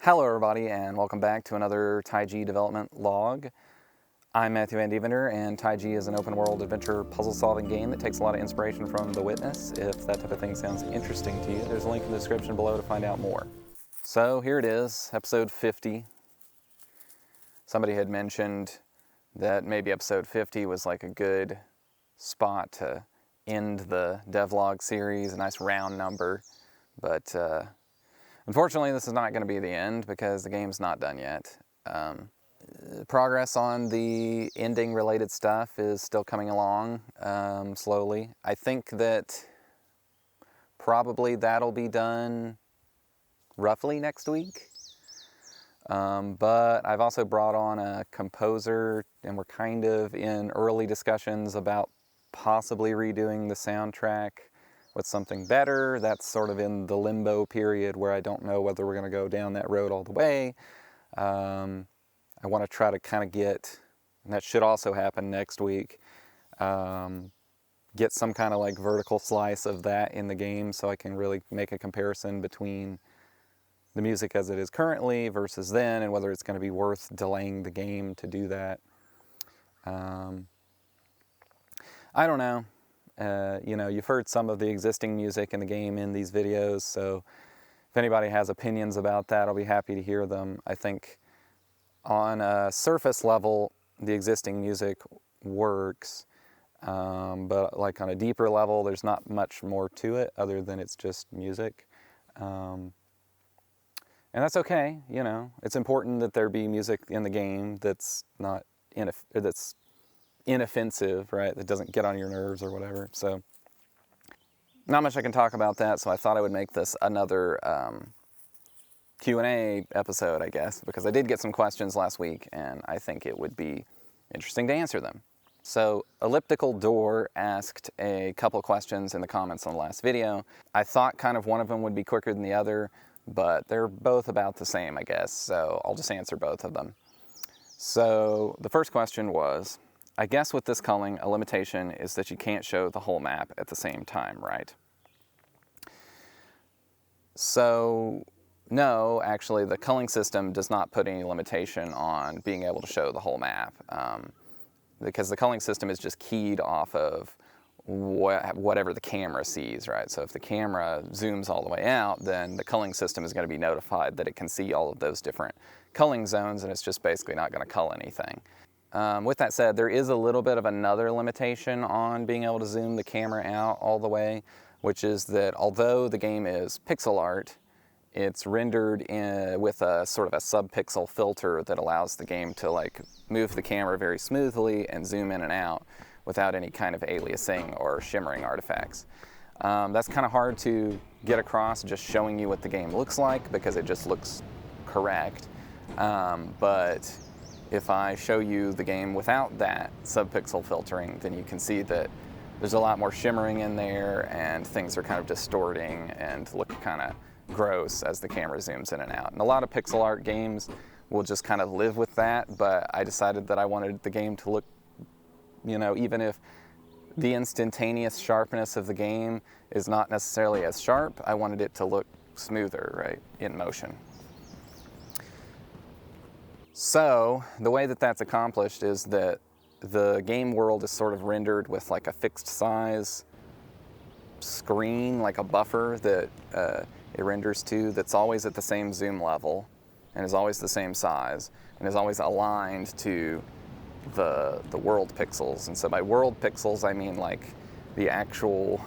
Hello everybody and welcome back to another Taiji development log. I'm Matthew Van Deventer, and Taiji is an open world adventure puzzle solving game that takes a lot of inspiration from The Witness. If that type of thing sounds interesting to you, there's a link in the description below to find out more. So here it is, episode 50. Somebody had mentioned that maybe episode 50 was like a good spot to end the devlog series, a nice round number, but unfortunately, this is not going to be the end because the game's not done yet. Progress on the ending-related stuff is still coming along slowly. I think that probably that'll be done roughly next week. But I've also brought on a composer, and we're kind of in early discussions about possibly redoing the soundtrack with something better. That's sort of in the limbo period where I don't know whether we're going to go down that road all the way. I want to try to kind of get, and that should also happen next week, get some kind of like vertical slice of that in the game so I can really make a comparison between the music as it is currently versus then, and whether it's going to be worth delaying the game to do that. I don't know. You've heard some of the existing music in the game in these videos, so if anybody has opinions about that, I'll be happy to hear them. I think on a surface level, the existing music works, but like on a deeper level, there's not much more to it other than it's just music. And that's okay, you know. It's important that there be music in the game that's not that's inoffensive, right? That doesn't get on your nerves or whatever. So not much I can talk about that, so I thought I would make this another Q&A episode, I guess, because I did get some questions last week, and I think it would be interesting to answer them. So Elliptical Door asked a couple questions in the comments on the last video. I thought kind of one of them would be quicker than the other, but they're both about the same, I guess, so I'll just answer both of them. So the first question was, I guess with this culling, a limitation is that you can't show the whole map at the same time, right? So no, actually the culling system does not put any limitation on being able to show the whole map, because the culling system is just keyed off of whatever the camera sees, right? So if the camera zooms all the way out, then the culling system is going to be notified that it can see all of those different culling zones, and it's just basically not going to cull anything. With that said, there is a little bit of another limitation on being able to zoom the camera out all the way, which is that although the game is pixel art, it's rendered with a sort of a sub-pixel filter that allows the game to like move the camera very smoothly and zoom in and out without any kind of aliasing or shimmering artifacts. That's kind of hard to get across just showing you what the game looks like because it just looks correct. But if I show you the game without that sub-pixel filtering, then you can see that there's a lot more shimmering in there and things are kind of distorting and look kind of gross as the camera zooms in and out. And a lot of pixel art games will just kind of live with that, but I decided that I wanted the game to look, you know, even if the instantaneous sharpness of the game is not necessarily as sharp, I wanted it to look smoother, right, in motion. So the way that that's accomplished is that the game world is sort of rendered with like a fixed size screen, like a buffer that it renders to, that's always at the same zoom level and is always the same size and is always aligned to the world pixels. And so by world pixels, I mean like the actual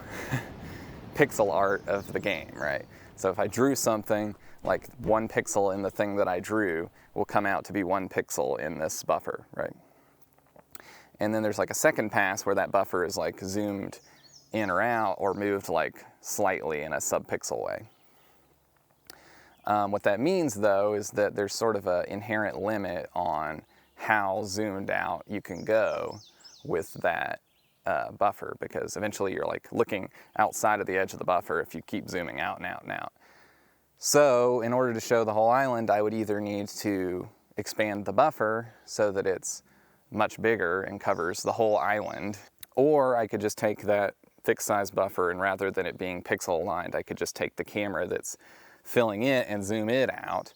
pixel art of the game, right? So if I drew something, like 1 pixel in the thing that I drew will come out to be 1 pixel in this buffer, right? And then there's like a second pass where that buffer is like zoomed in or out or moved like slightly in a sub-pixel way. What that means though is that there's sort of an inherent limit on how zoomed out you can go with that buffer, because eventually you're like looking outside of the edge of the buffer if you keep zooming out and out and out. So in order to show the whole island, I would either need to expand the buffer so that it's much bigger and covers the whole island, or I could just take that fixed size buffer, and rather than it being pixel aligned, I could just take the camera that's filling it and zoom it out.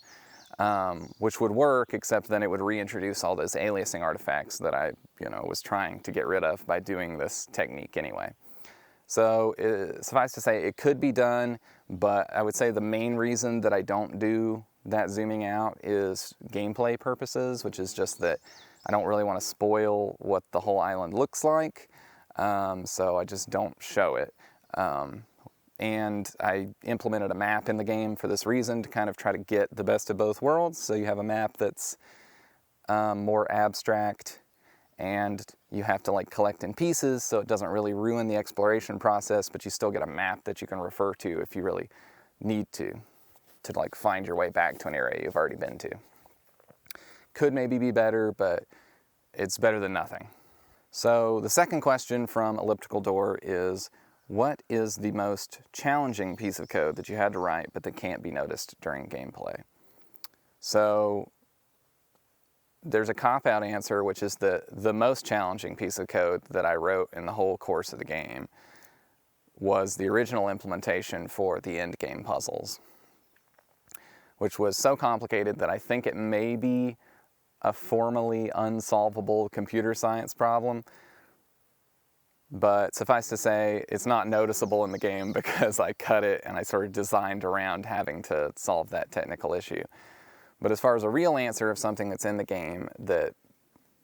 which would work, except then it would reintroduce all those aliasing artifacts that I was trying to get rid of by doing this technique anyway. So suffice to say, it could be done, but I would say the main reason that I don't do that zooming out is gameplay purposes, which is just that I don't really want to spoil what the whole island looks like, so I just don't show it. And I implemented a map in the game for this reason, to kind of try to get the best of both worlds. So you have a map that's more abstract, and you have to like collect in pieces, so it doesn't really ruin the exploration process, but you still get a map that you can refer to if you really need to like find your way back to an area you've already been to. Could maybe be better, but it's better than nothing. So the second question from Elliptical Door is, what is the most challenging piece of code that you had to write but that can't be noticed during gameplay? So there's a cop-out answer, which is the most challenging piece of code that I wrote in the whole course of the game was the original implementation for the end game puzzles, which was so complicated that I think it may be a formally unsolvable computer science problem. But suffice to say, it's not noticeable in the game because I cut it and I sort of designed around having to solve that technical issue. But as far as a real answer of something that's in the game that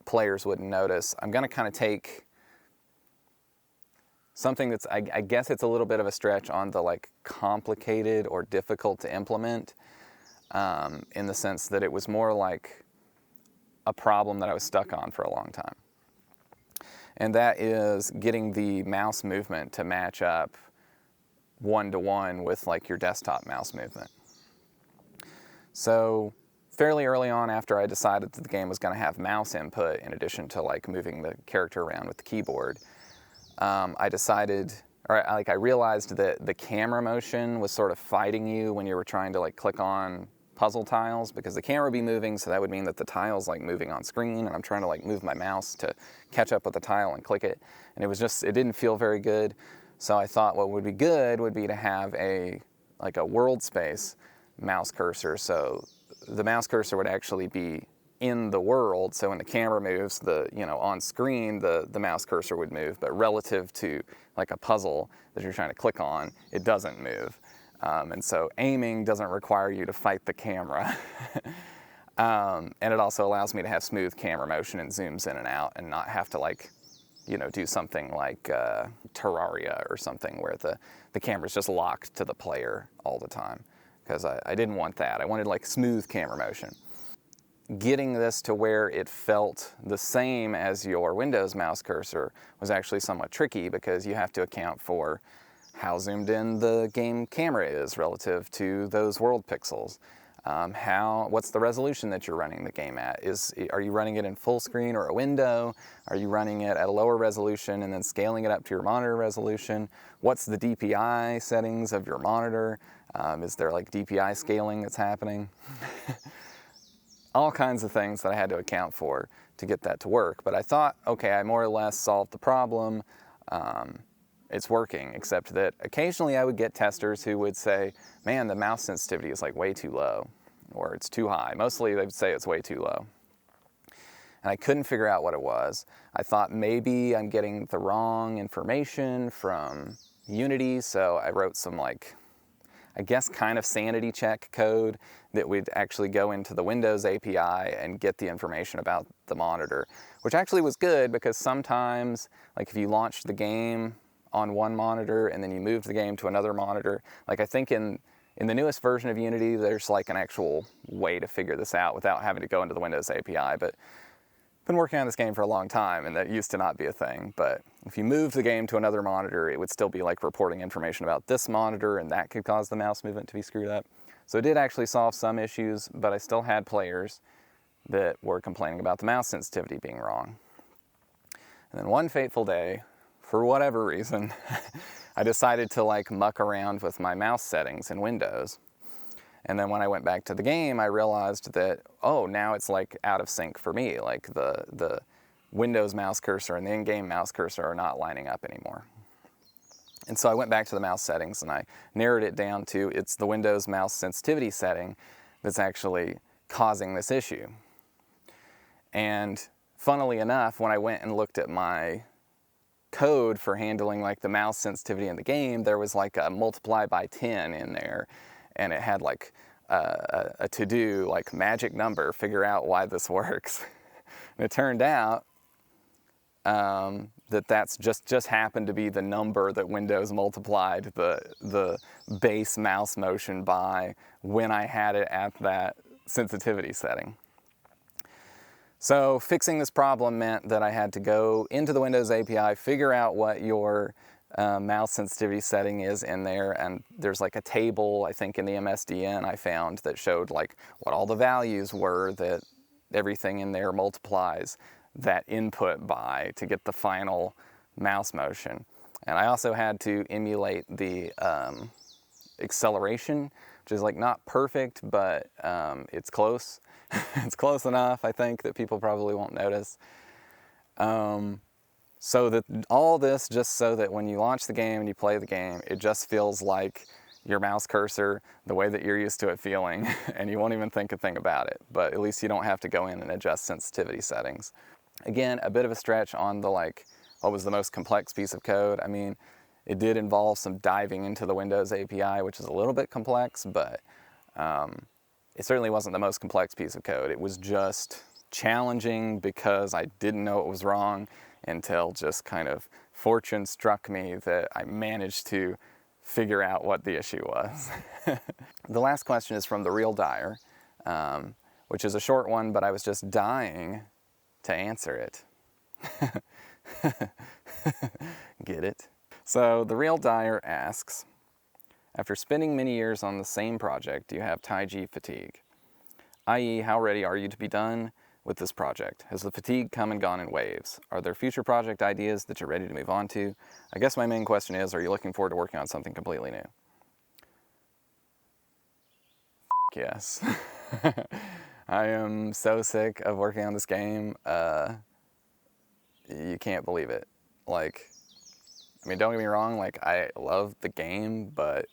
players wouldn't notice, I'm going to kind of take something that's, I guess it's a little bit of a stretch on the like complicated or difficult to implement, in the sense that it was more like a problem that I was stuck on for a long time. And that is getting the mouse movement to match up one-to-one with like your desktop mouse movement. So fairly early on, after I decided that the game was going to have mouse input in addition to like moving the character around with the keyboard, I decided, or I realized that the camera motion was sort of fighting you when you were trying to like click on puzzle tiles, because the camera would be moving, so that would mean that the tile's like moving on screen, and I'm trying to like move my mouse to catch up with the tile and click it, and it didn't feel very good. So I thought what would be good would be to have a world space mouse cursor. So the mouse cursor would actually be in the world, so when the camera moves, on screen the mouse cursor would move, but relative to like a puzzle that you're trying to click on, it doesn't move. And so aiming doesn't require you to fight the camera. And it also allows me to have smooth camera motion and zooms in and out and not have to do something like Terraria or something where the camera's just locked to the player all the time, because I didn't want that. I wanted like smooth camera motion. Getting this to where it felt the same as your Windows mouse cursor was actually somewhat tricky, because you have to account for how zoomed in the game camera is relative to those world pixels. What's the resolution that you're running the game at? Are you running it in full screen or a window? Are you running it at a lower resolution and then scaling it up to your monitor resolution? What's the DPI settings of your monitor? Is there like DPI scaling that's happening? All kinds of things that I had to account for to get that to work. But I thought, okay, I more or less solved the problem. It's working, except that occasionally I would get testers who would say, man, the mouse sensitivity is like way too low, or it's too high. Mostly they would say it's way too low. And I couldn't figure out what it was. I thought maybe I'm getting the wrong information from Unity, so I wrote some kind of sanity check code that would actually go into the Windows API and get the information about the monitor, which actually was good, because sometimes, like if you launched the game on one monitor and then you moved the game to another monitor, like I think in the newest version of Unity, there's like an actual way to figure this out without having to go into the Windows API, but I've been working on this game for a long time and that used to not be a thing. But if you moved the game to another monitor, it would still be like reporting information about this monitor, and that could cause the mouse movement to be screwed up. So it did actually solve some issues, but I still had players that were complaining about the mouse sensitivity being wrong. And then one fateful day, for whatever reason, I decided to like muck around with my mouse settings in Windows. And then when I went back to the game, I realized that, oh, now it's like out of sync for me. Like the Windows mouse cursor and the in-game mouse cursor are not lining up anymore. And so I went back to the mouse settings and I narrowed it down to it's the Windows mouse sensitivity setting that's actually causing this issue. And funnily enough, when I went and looked at my code for handling like the mouse sensitivity in the game, there was like a multiply by 10 in there, and it had like a to-do, like magic number, figure out why this works. And it turned out that's just happened to be the number that Windows multiplied the base mouse motion by when I had it at that sensitivity setting. So fixing this problem meant that I had to go into the Windows API, figure out what your mouse sensitivity setting is in there, and there's like a table, I think in the MSDN I found, that showed like what all the values were that everything in there multiplies that input by to get the final mouse motion. And I also had to emulate the acceleration, which is like not perfect, but it's close. It's close enough, I think, that people probably won't notice. So that all this just so that when you launch the game and you play the game, it just feels like your mouse cursor the way that you're used to it feeling, and you won't even think a thing about it. But at least you don't have to go in and adjust sensitivity settings. Again, a bit of a stretch on the like, what was the most complex piece of code. I mean, it did involve some diving into the Windows API, which is a little bit complex, but it certainly wasn't the most complex piece of code. It was just challenging because I didn't know it was wrong until just kind of fortune struck me that I managed to figure out what the issue was. The last question is from The Real Dyer, which is a short one, but I was just dying to answer it. Get it? So The Real Dyer asks, after spending many years on the same project, do you have Taiji fatigue? i.e., how ready are you to be done with this project? Has the fatigue come and gone in waves? Are there future project ideas that you're ready to move on to? I guess my main question is, are you looking forward to working on something completely new? Yes. I am so sick of working on this game. You can't believe it. Like, I mean, don't get me wrong, like, I love the game, but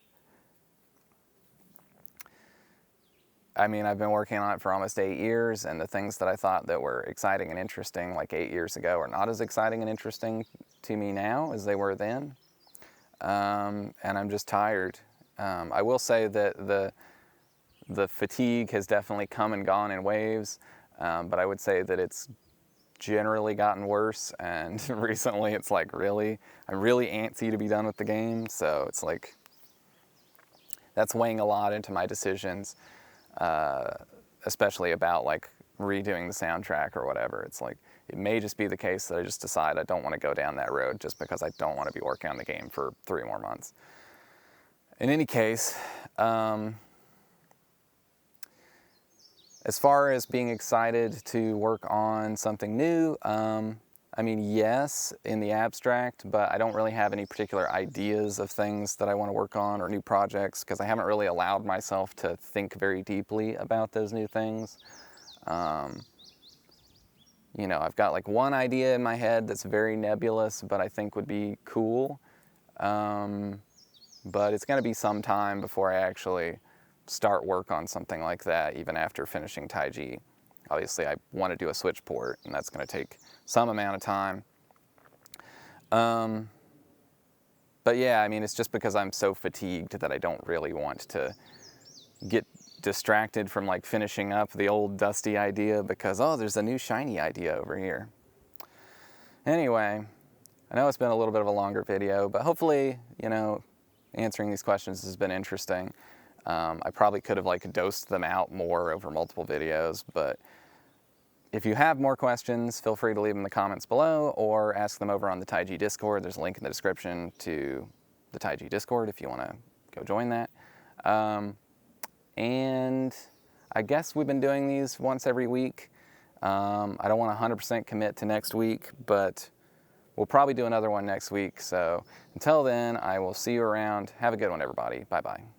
I mean, I've been working on it for almost 8 years, and the things that I thought that were exciting and interesting like 8 years ago are not as exciting and interesting to me now as they were then. And I'm just tired. I will say that the fatigue has definitely come and gone in waves, but I would say that it's generally gotten worse, and recently it's like I'm really antsy to be done with the game, so it's like that's weighing a lot into my decisions. Especially about like redoing the soundtrack or whatever. It's like, it may just be the case that I just decide I don't want to go down that road just because I don't want to be working on the game for 3 more months. In any case, as far as being excited to work on something new, I mean, yes, in the abstract, but I don't really have any particular ideas of things that I want to work on or new projects because I haven't really allowed myself to think very deeply about those new things. You know, I've got like one idea in my head that's very nebulous, but I think would be cool. But it's going to be some time before I actually start work on something like that, even after finishing Taiji. Obviously, I want to do a switch port, and that's going to take some amount of time. But yeah, I mean, it's just because I'm so fatigued that I don't really want to get distracted from like finishing up the old dusty idea because, oh, there's a new shiny idea over here. Anyway, I know it's been a little bit of a longer video, but hopefully, you know, answering these questions has been interesting. I probably could have like dosed them out more over multiple videos, but if you have more questions, feel free to leave them in the comments below or ask them over on the Taiji Discord. There's a link in the description to the Taiji Discord if you want to go join that. And I guess we've been doing these once every week. I don't want to 100% commit to next week, but we'll probably do another one next week. So until then, I will see you around. Have a good one, everybody. Bye-bye.